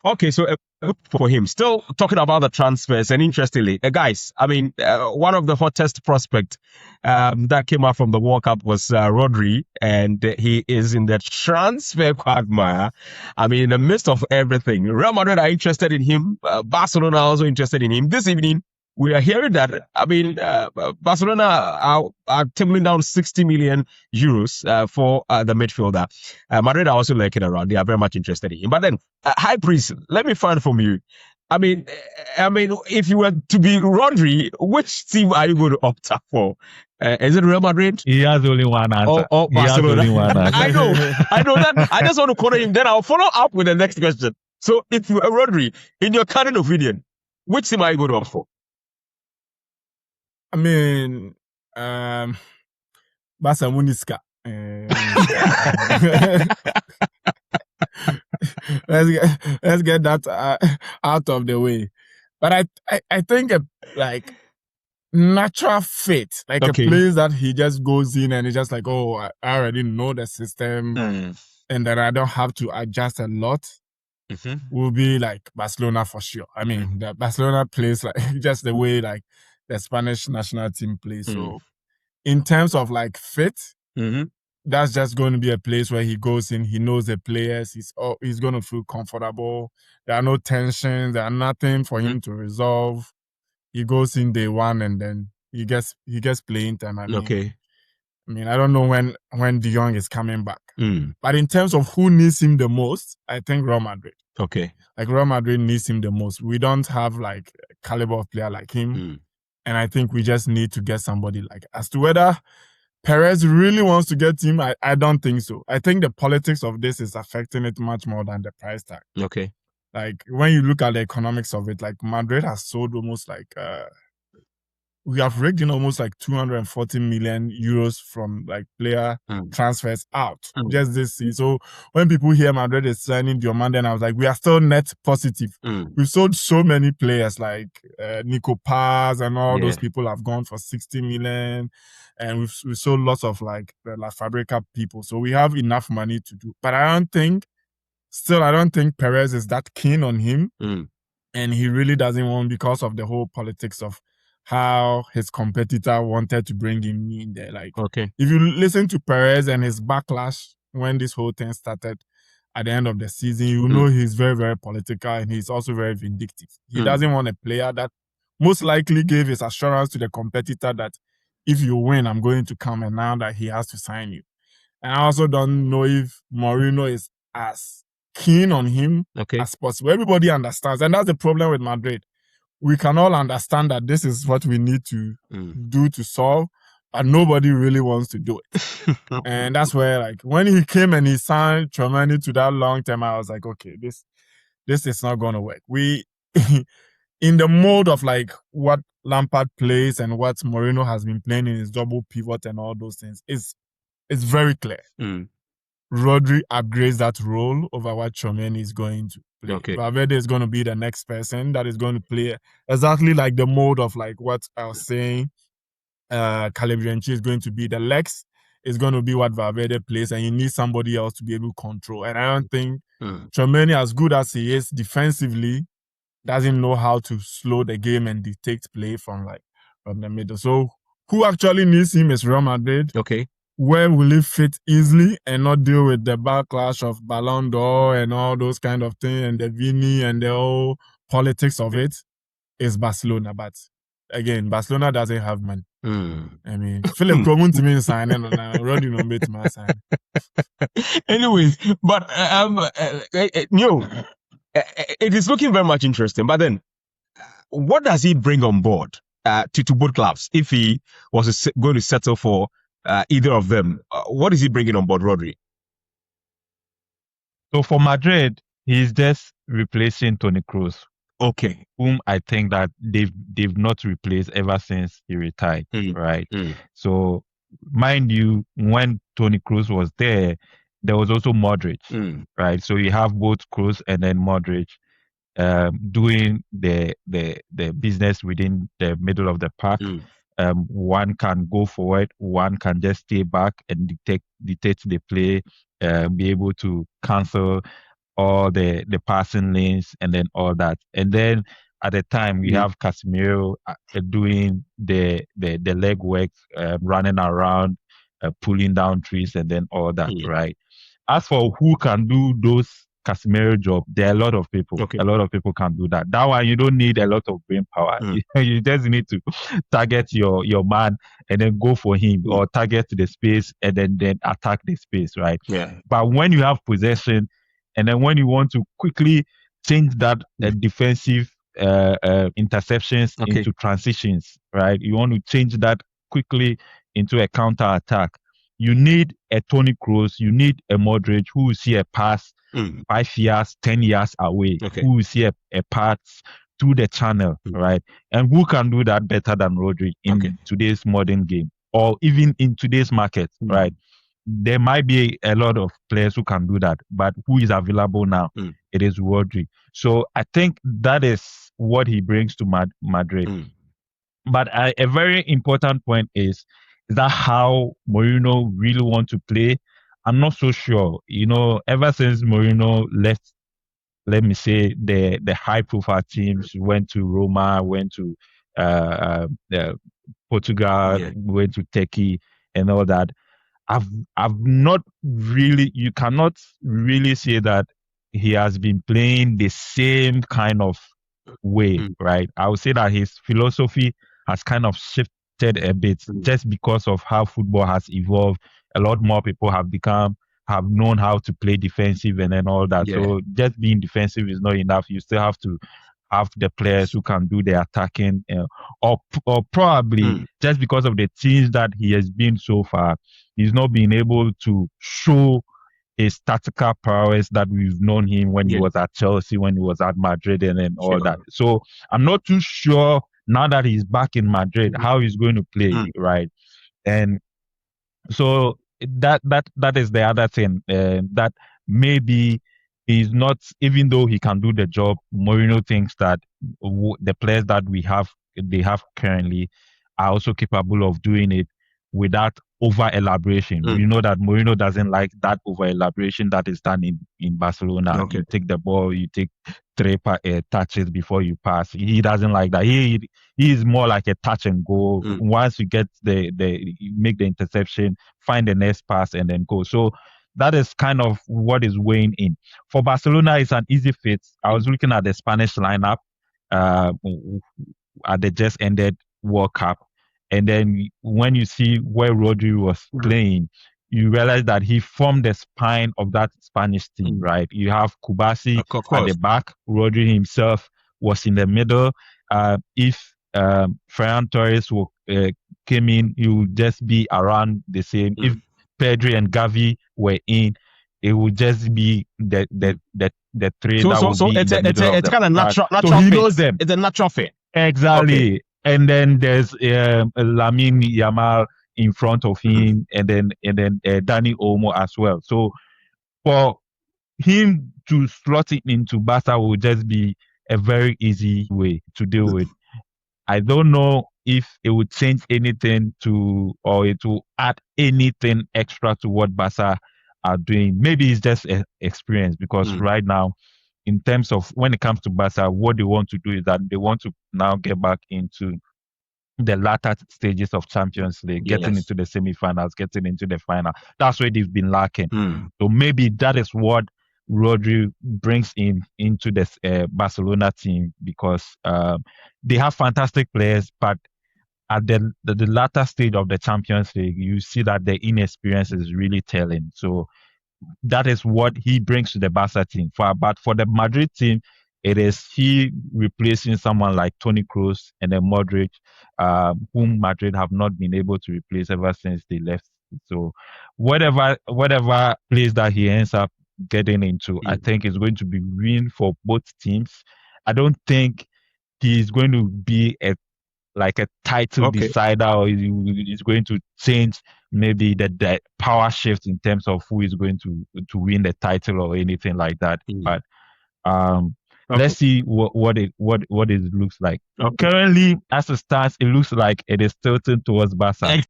Okay, so for him, still talking about the transfers, and interestingly, guys, I mean, one of the hottest prospect that came out from the World Cup was Rodri, and he is in the transfer quagmire. I mean, in the midst of everything, Real Madrid are interested in him. Barcelona are also interested in him. This evening, we are hearing that. I mean, Barcelona are tabling down 60 million euros for the midfielder. Madrid are also lurking around. They are very much interested in him. But then, High Priest, let me find from you. I mean, if you were to be Rodri, which team are you going to opt for? Is it Real Madrid He has only one answer. or He has Barcelona? only one answer. I know that. I just want to corner him. Then I'll follow up with the next question. So, if you are Rodri, in your current opinion, which team are you going to opt for? I mean, Barca Muniska. let's get that out of the way. But I think like natural fit, like Okay. a place that he just goes in and it's just like, oh, I already know the system, and that I don't have to adjust a lot. Will be like Barcelona for sure. I mean, the Barcelona plays like just the way like the Spanish national team plays. So in terms of like fit, that's just going to be a place where he goes in, he knows the players, he's going to feel comfortable. There are no tensions, there are nothing for him to resolve. He goes in day one and then he gets playing time. I mean, I don't know when De Jong is coming back. But in terms of who needs him the most, I think Real Madrid. Okay. Like Real Madrid needs him the most. We don't have like a caliber of player like him. And I think we just need to get somebody like. As to whether Perez really wants to get him, I don't think so. I think the politics of this is affecting it much more than the price tag. Okay. Like when you look at the economics of it, like Madrid has sold almost like we have raked in almost like 240 million euros from like player transfers out just this season. So when people hear Madrid is signing Diomande, and I was like, we are still net positive. We've sold so many players like Nico Paz and all those people have gone for 60 million. And we've sold lots of like the La Fabrica people. So we have enough money to do. But I don't think Perez is that keen on him. And he really doesn't want, because of the whole politics of how his competitor wanted to bring him in there. Like, if you listen to Perez and his backlash when this whole thing started at the end of the season, you know he's very, very political and he's also very vindictive. He doesn't want a player that most likely gave his assurance to the competitor that if you win, I'm going to come, and now that he has to sign you. And I also don't know if Mourinho is as keen on him as possible. Everybody understands, and that's the problem with Madrid. We can all understand that this is what we need to do to solve, but nobody really wants to do it. And that's where, like, when he came and he signed Tchouaméni to that long term, I was like, okay, this is not going to work. We, in the mode of like what Lampard plays and what Mourinho has been playing in his double pivot and all those things, it's very clear. Rodri upgrades that role over what Tchouaméni is going to play. Valverde is going to be the next person that is going to play exactly like the mode of like what I was saying. Calibrianchi is going to be the legs is going to be what Valverde plays, and you need somebody else to be able to control. And I don't think Tchouaméni, as good as he is defensively, doesn't know how to slow the game and dictate play from the middle. So who actually needs him is Real Madrid. Where will he fit easily and not deal with the backlash of Ballon d'Or and all those kind of things and the Vini and the whole politics of it is Barcelona. But again, Barcelona doesn't have money. I mean, Philip Comun to me signing and Rodri no bit my sign. Anyways, but it is looking very much interesting. But then, what does he bring on board to both clubs if he was going to settle for either of them? What is he bringing on board, Rodri? So for Madrid, he's just replacing Toni Kroos. Whom I think that they've not replaced ever since he retired, right? So mind you, when Toni Kroos was there was also Modric, right? So you have both Kroos and then Modric doing the business within the middle of the park. One can go forward, one can just stay back and dictate the play, be able to cancel all the passing lanes and then all that. And then at the time we have Casemiro doing the leg work, running around, pulling down trees and then all that, right? As for who can do those Casemiro job, there are a lot of people. Okay. A lot of people can do that. That one you don't need a lot of brain power. You just need to target your man and then go for him, or target the space and then attack the space, right? Yeah. But when you have possession, and then when you want to quickly change that defensive interceptions into transitions, right? You want to change that quickly into a counter attack. You need a Tony Kroos, you need a Modric who will see a pass 5 years, 10 years away, who will see a pass through the channel, right? And who can do that better than Rodri in today's modern game, or even in today's market, right? There might be a lot of players who can do that, but who is available now? It is Rodri. So I think that is what he brings to Madrid. But a very important point is that how Mourinho really want to play? I'm not so sure. Ever since Mourinho left, let me say the high profile teams, went to Roma, went to Portugal, went to Turkey and all that. I've not really, you cannot really say that he has been playing the same kind of way, right? I would say that his philosophy has kind of shifted a bit just because of how football has evolved. A lot more people have known how to play defensive and then all that. So just being defensive is not enough. You still have to have the players who can do the attacking, or probably just because of the teams that he has been so far, he's not been able to show his tactical prowess that we've known him when he was at Chelsea, when he was at Madrid and all that. So I'm not too sure now that he's back in Madrid how he's going to play, right? And so that is the other thing, that maybe he's not, even though he can do the job, Mourinho thinks that the players that they have currently are also capable of doing it without over elaboration. You know that Mourinho doesn't like that over elaboration that is done in Barcelona. You take the ball, you take three touches before you pass. He doesn't like that. He is more like a touch and go. Once you get you make the interception, find the next pass and then go. So that is kind of what is weighing in. For Barcelona, it's an easy fit. I was looking at the Spanish lineup at the just ended World Cup. And then when you see where Rodri was playing, you realize that he formed the spine of that Spanish team, right? You have Kubasi at the back. Rodri himself was in the middle. If Ferran Torres came in, he would just be around the same. If Pedri and Gavi were in, it would just be the three that would be in the middle. It's kind of natural. So he knows them. It's a natural fit. Exactly. And then there's Lamine Yamal in front of him, and then Dani Olmo as well. So for him to slot it into Barca will just be a very easy way to deal with. I don't know if it would change anything or it will add anything extra to what Barca are doing. Maybe it's just experience, because right now, in terms of when it comes to Barca, what they want to do is that they want to now get back into the latter stages of Champions League, getting into the semi-finals, getting into the final. That's where they've been lacking. So maybe that is what Rodri brings into this Barcelona team, because they have fantastic players, but at the latter stage of the Champions League, you see that the inexperience is really telling. So that is what he brings to the Barca team. But for the Madrid team, it is he replacing someone like Toni Kroos and then Modric, whom Madrid have not been able to replace ever since they left. So whatever place that he ends up getting into, I think is going to be win for both teams. I don't think he's going to be a title decider, or he's going to change maybe the power shift in terms of who is going to win the title or anything like that. But let's see what it looks like. Currently, as it stands, it looks like it is tilting towards Barca.